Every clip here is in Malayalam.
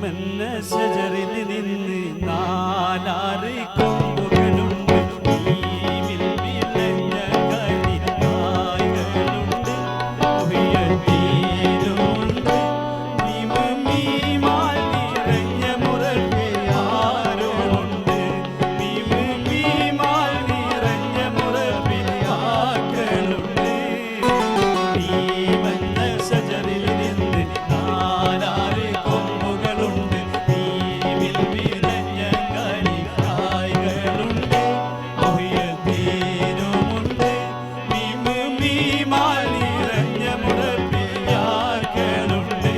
മീമെന്ന ശജറിൽ നിന്ന് നാലാറ് കൊമ്പുകളുണ്ട്. മീമിൽ വിളഞ്ഞ കരിക്കായ്കളുണ്ട്. ഉയർത്തീരുമുണ്ട്. മീമ് മീമാൽ നിറഞ്ഞ മുറപ്പിയാരുണ്ട്. മീമ് മീമാൽ നിറഞ്ഞ മുറപ്പിയാക്കളുണ്ട്. മീമെന്ന ശജറിൽ നിന്ന് നാലാറ് കൊമ്പുകളുണ്ട്. മീമിൽ വിളഞ്ഞ കരിക്കായ്കളുണ്ട്. ഉയർത്തീരുമുണ്ട്. മീമ് മീമാൽ നിറഞ്ഞ മുറപ്പിയാക്കളുണ്ട്.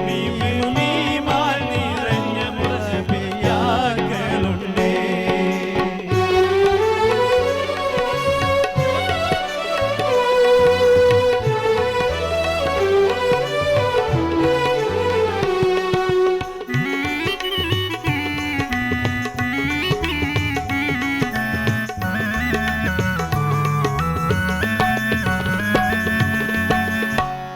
മീമ് മീമാൽ നിറഞ്ഞ മുറപ്പിയാക്കളുണ്ട്.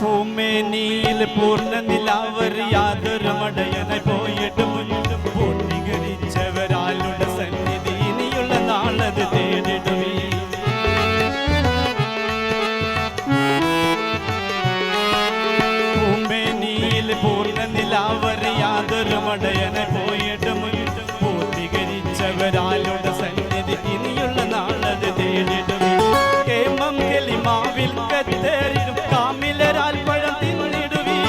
ഭൂമേനിയിൽ പൂർണ്ണ നിലാവർ യാതൊരു മടയനായി പോയിട്ട് മുന്നും പൂർത്തീകരിച്ചവരാളുടെ സന്നിധി ഇനിയുള്ള നാളത് തേടിടുവീ. ഭൂമേനിയിൽ പൂർണ്ണ നിലാവർ യാതൊരു മടയനായി പോയിട്ട് മുന്നും പൂർത്തീകരിച്ചവരാളുടെ സന്നിധി ഇനിയുള്ള നാളത് തേടിടുവീ. കേമം കെളിമാവിൽ കത്തേറിടും കാമിലരാൽ പഴം തിന്നിടുവീ.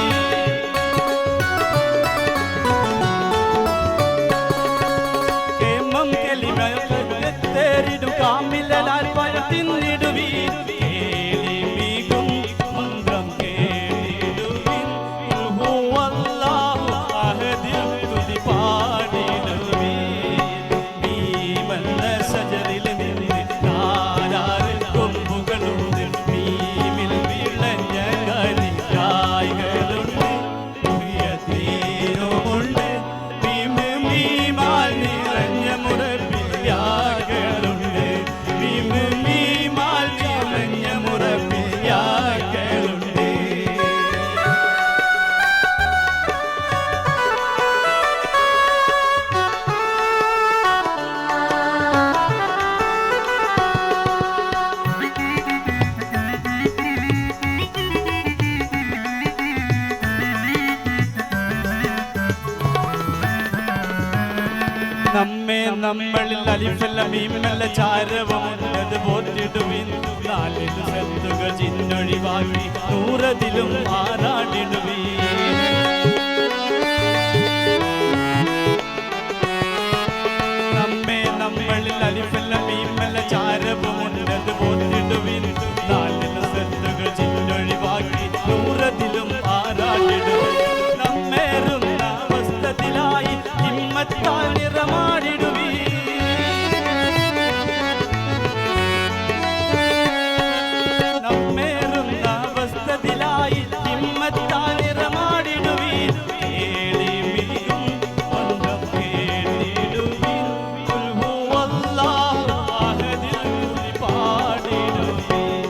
കേമം കെളിമാവിൽ കത്തേറിടും കാമിലരാൽ പഴം തിന്നിടുവീ. കേളിമികും മന്ത്രം കേളിടുവിൻ. ഹുവല്ലാഹു അഹദിൽ തുതി പാടിടുവീൻ. മീമെന്ന ശജറിൽ നിന്ന് നാലാറ് കൊമ്പുകളുണ്ട്. മീമിൽ വിളഞ്ഞ കരിക്കായ്കളുണ്ട്. ഉയർത്തീരുമുണ്ട്. മീമ് മീമാൽ നിറഞ്ഞ മുറപ്പിയാക്കളുണ്ട്. മീമ് മീമാൽ നിറഞ്ഞ മുറപ്പിയാക്കളുണ്ട്. നമ്മെ നമ്മളിൽ അലിഫല്ല മീമല്ല ചാരവമുള്ളത് പോറ്റിടുവിൻ. നാലിൽ സത്തുകൾ ചിന്നൊഴിവാക്കി നൂറതിലും ആറാടിടുവീ. നമ്മെ നമ്മളിൽ അലിഫല്ല മീമല്ല ചാരവമുള്ളത് പോറ്റിടുവിൻ. നാലിൽ സത്തുകൾ ചിന്നൊഴിവാക്കി നൂറതിലും ആറാടിടുവിൻ. നമ്മേറുന്ന അവസ്ഥത്തിലായി ഹിമ്മത്താൽ നിറമാടിടുവീ. നമ്മേറുന്ന അവസ്ഥത്തിലായി ഹിമ്മത്താൽ നിറമാടിടുവീ. കേളിമികും മന്ത്രം കേട്ടിടുവീൻ. ഖുൽ ഹുവല്ലാഹു അഹദിൽ തുതി പാടിടുവീൻ.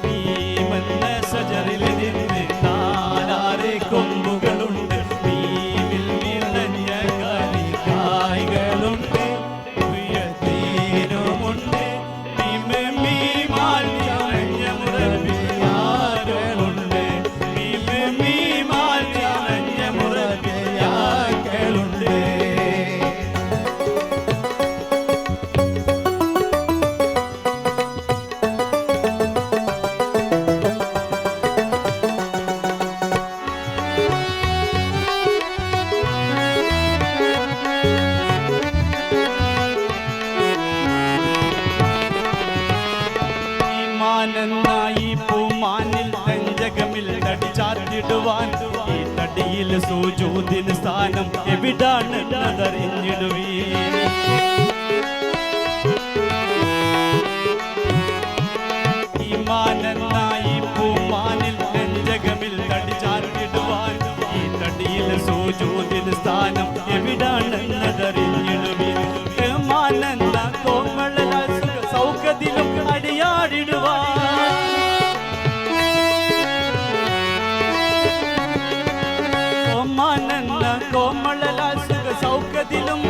മീമെന്ന ശജറിൽ നിന്ന് നാലാറ് കൊമ്പുകളുണ്ട്. മീമിൽ വിളഞ്ഞ കരിക്കായ്കളുണ്ട്. ഉയർത്തീരുമുണ്ട്. മീമ് മീമാൽ നിറഞ്ഞ മുറപ്പിയാക്കളുണ്ട്. മീമ് മീമാൽ നിറഞ്ഞ മുറപ്പിയാക്കളുണ്ട്. ഈമാനെന്നായി പൂമാനിൽ നെഞ്ചകമിൽ തടി ചാർത്തിടുവാൻ. ഈ തടിയിൽ സുജൂദിന് സ്ഥാനം എവിടാണെന്നതറിഞ്ഞിടുവീ. ഈമാനെന്നായി പൂമാനിൽ നെഞ്ചകമിൽ തടി ചാർത്തിടുവാൻ. ഈ തടിയിൽ സുജൂദിന് സ്ഥാനം എവിടാണെന്നതറിഞ്ഞിടുവീ. മാനെന്ന കോമളലാൽ സൗഖ്യത്തിലും അടിയാടിടുവാൻ. ഓമാനെന്ന കോമളലാൽ സുഖ സൗഖ്യത്തിലും